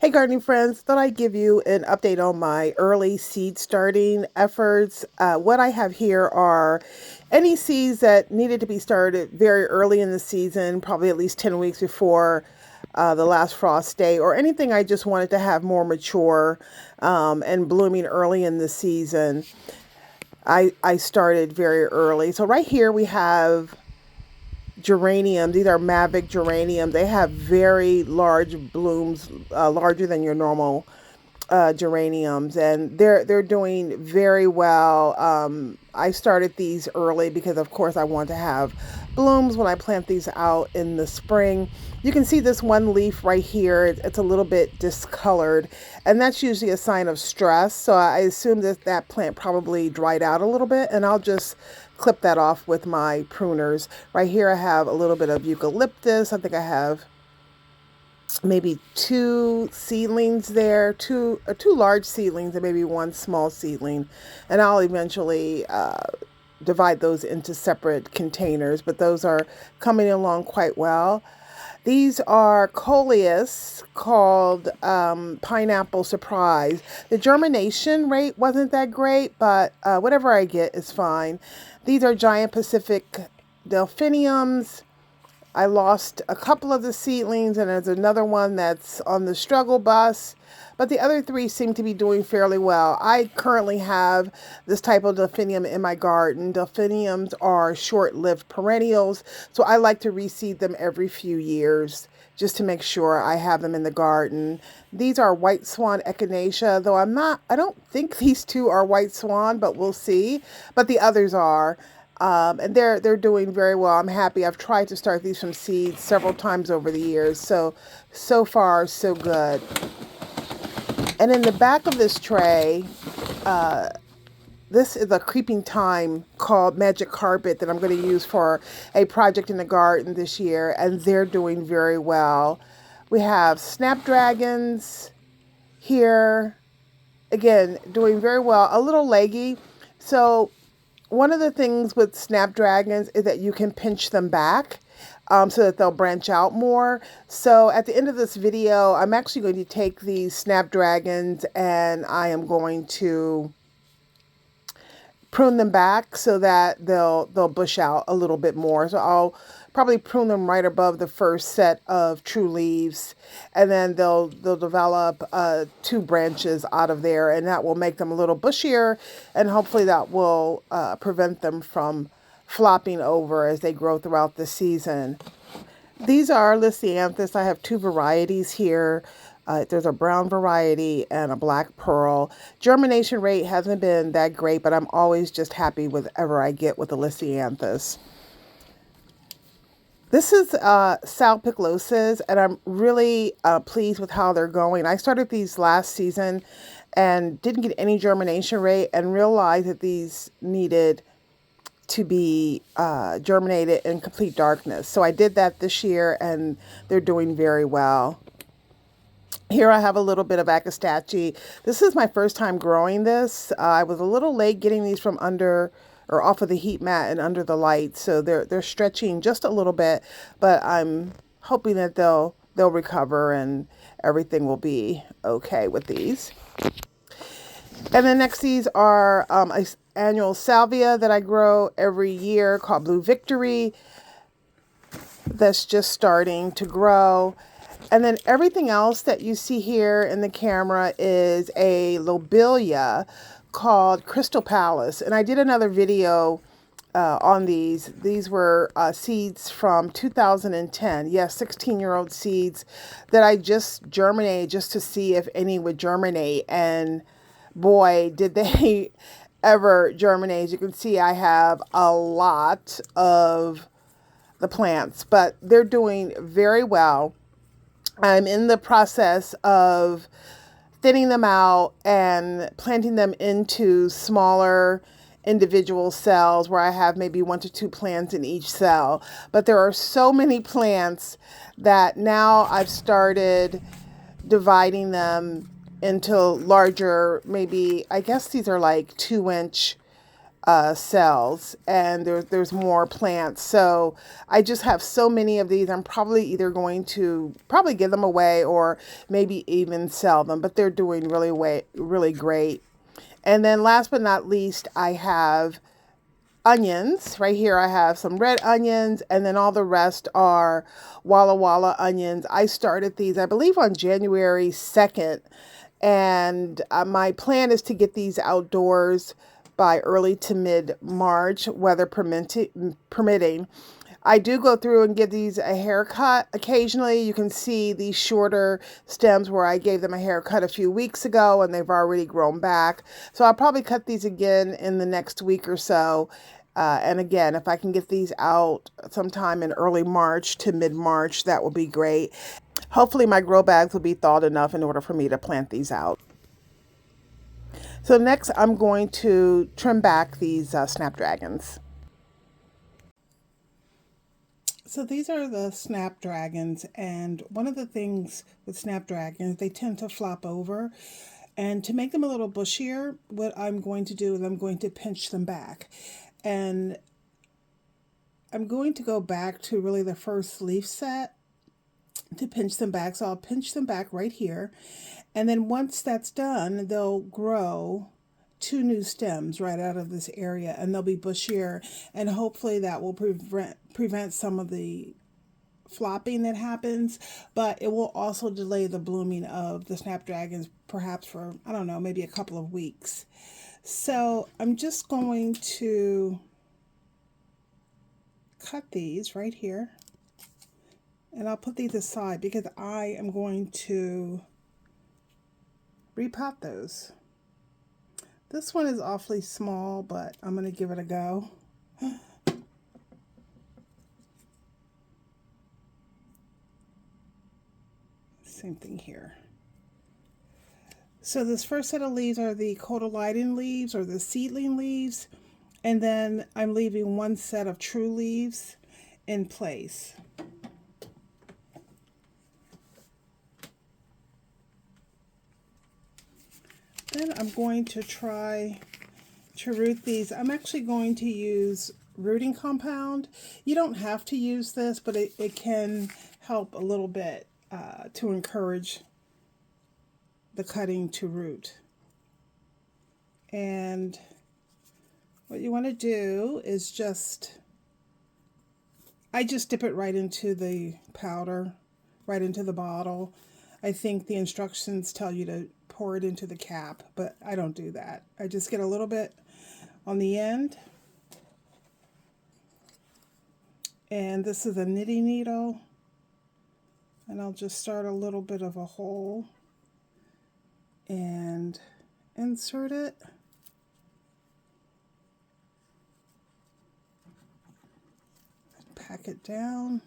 Hey gardening friends, thought I'd give you an update on my early seed starting efforts. What I have here are any seeds that needed to be started very early in the season, probably at least 10 weeks before the last frost day, or anything I just wanted to have more mature and blooming early in the season. I started very early. So right here we have geraniums. These are Mavic geraniums. They have very large blooms, larger than your normal geraniums, and they're doing very well. I started these early because, of course, I want to have blooms when I plant these out in the spring. You can see this one leaf right here. It's a little bit discolored, and that's usually a sign of stress. So I assume that that plant probably dried out a little bit, and I'll just clip that off with my pruners. Right here, I have a little bit of eucalyptus. I think I have maybe two seedlings there, two large seedlings and maybe one small seedling, and I'll eventually divide those into separate containers, but those are coming along quite well. These are coleus called Pineapple Surprise. The germination rate wasn't that great, but whatever I get is fine. These are giant Pacific delphiniums. I lost a couple of the seedlings, and there's another one that's on the struggle bus, but the other three seem to be doing fairly well. I currently have this type of delphinium in my garden. Delphiniums are short-lived perennials, so I like to reseed them every few years just to make sure I have them in the garden. These are white swan echinacea, though I don't think these two are white swan, but we'll see. But the others are. And they're doing very well. I'm happy. I've tried to start these from seeds several times over the years. So far, so good. And in the back of this tray, this is a creeping thyme called Magic Carpet that I'm going to use for a project in the garden this year. And they're doing very well. We have snapdragons here. Again, doing very well. A little leggy. So one of the things with snapdragons is that you can pinch them back so that they'll branch out more. So at the end of this video, I'm actually going to take these snapdragons and I am going to prune them back so that they'll bush out a little bit more. So I'll probably prune them right above the first set of true leaves, and then they'll develop two branches out of there, and that will make them a little bushier, and hopefully that will prevent them from flopping over as they grow throughout the season. These are Lisianthus. I have two varieties here. There's a brown variety and a black pearl. Germination rate hasn't been that great, but I'm always just happy with whatever I get with the Lisianthus. This is Salpiclosis, and I'm really pleased with how they're going. I started these last season and didn't get any germination rate and realized that these needed to be germinated in complete darkness. So I did that this year, and they're doing very well. Here I have a little bit of Acastache. This is my first time growing this. I was a little late getting these from under or off of the heat mat and under the light, so they're stretching just a little bit, but I'm hoping that they'll recover and everything will be okay with these. And then next, these are an annual salvia that I grow every year called Blue Victory. That's just starting to grow. And then everything else that you see here in the camera is a lobelia called Crystal Palace. And I did another video on these. These were seeds from 2010. Yes, 16-year-old seeds that I just germinated just to see if any would germinate. And boy, did they ever germinate. As you can see, I have a lot of the plants, but they're doing very well. I'm in the process of thinning them out and planting them into smaller individual cells where I have maybe 1 to 2 plants in each cell. But there are so many plants that now I've started dividing them into larger, maybe, I guess these are like 2-inch cells, and there's more plants. So I just have so many of these. I'm probably either going to probably give them away or maybe even sell them, but they're doing really great. And then last but not least, I have onions. Right here I have some red onions, and then all the rest are Walla Walla onions. I started these, I believe, on January 2nd, and my plan is to get these outdoors by early to mid March, weather permitting. I do go through and give these a haircut occasionally. You can see these shorter stems where I gave them a haircut a few weeks ago and they've already grown back. So I'll probably cut these again in the next week or so. And again, if I can get these out sometime in early March to mid-March, that will be great. Hopefully my grow bags will be thawed enough in order for me to plant these out. So next I'm going to trim back these snapdragons. So these are the snapdragons, and one of the things with snapdragons, they tend to flop over. And to make them a little bushier, what I'm going to do is I'm going to pinch them back. And I'm going to go back to really the first leaf set to pinch them back. So I'll pinch them back right here. And then once that's done, they'll grow 2 new stems right out of this area, and they'll be bushier, and hopefully that will prevent some of the flopping that happens, but it will also delay the blooming of the snapdragons perhaps for, I don't know, maybe a couple of weeks. So I'm just going to cut these right here, and I'll put these aside because I am going to repot those. This one is awfully small, but I'm going to give it a go. Same thing here. So this first set of leaves are the cotyledon leaves or the seedling leaves, and then I'm leaving one set of true leaves in place. Then I'm going to try to root these. I'm actually going to use rooting compound. You don't have to use this, but it can help a little bit to encourage the cutting to root. And what you want to do is I just dip it right into the powder, right into the bottle. I think the instructions tell you to pour it into the cap, but I don't do that. I just get a little bit on the end. And this is a knitting needle. And I'll just start a little bit of a hole and insert it. Pack it down.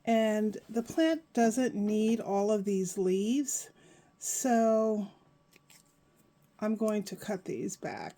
And the plant doesn't need all of these leaves, so I'm going to cut these back.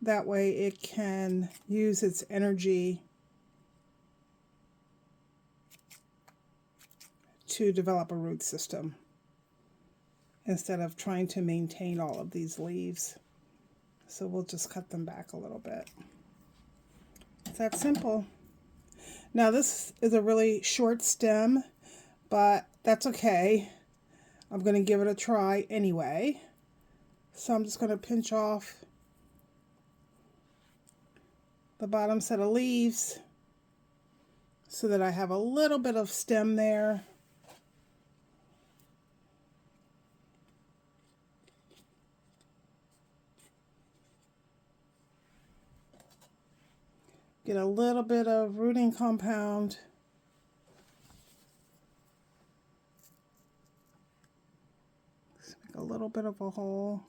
That way it can use its energy to develop a root system instead of trying to maintain all of these leaves. So we'll just cut them back a little bit. It's that simple. Now this is a really short stem, but that's okay. I'm going to give it a try anyway. So I'm just going to pinch off the bottom set of leaves so that I have a little bit of stem there. Get a little bit of rooting compound. Just make a little bit of a hole.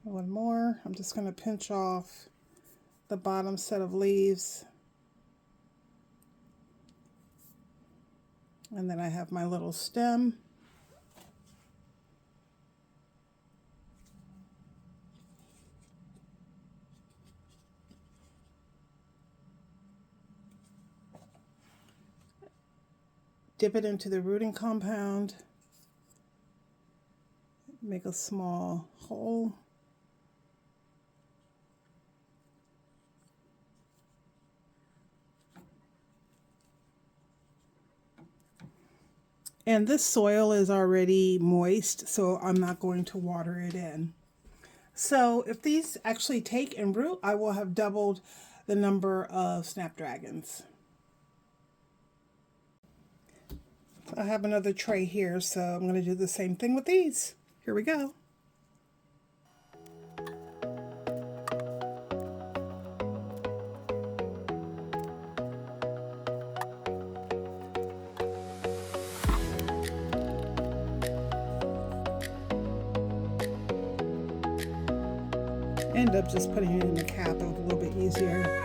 One more. I'm just going to pinch off the bottom set of leaves. And then I have my little stem. dip it into the rooting compound, make a small hole. And this soil is already moist, so I'm not going to water it in. So if these actually take and root, I will have doubled the number of snapdragons. I have another tray here, so I'm going to do the same thing with these. Here we go. End up just putting it in the cap a little bit easier.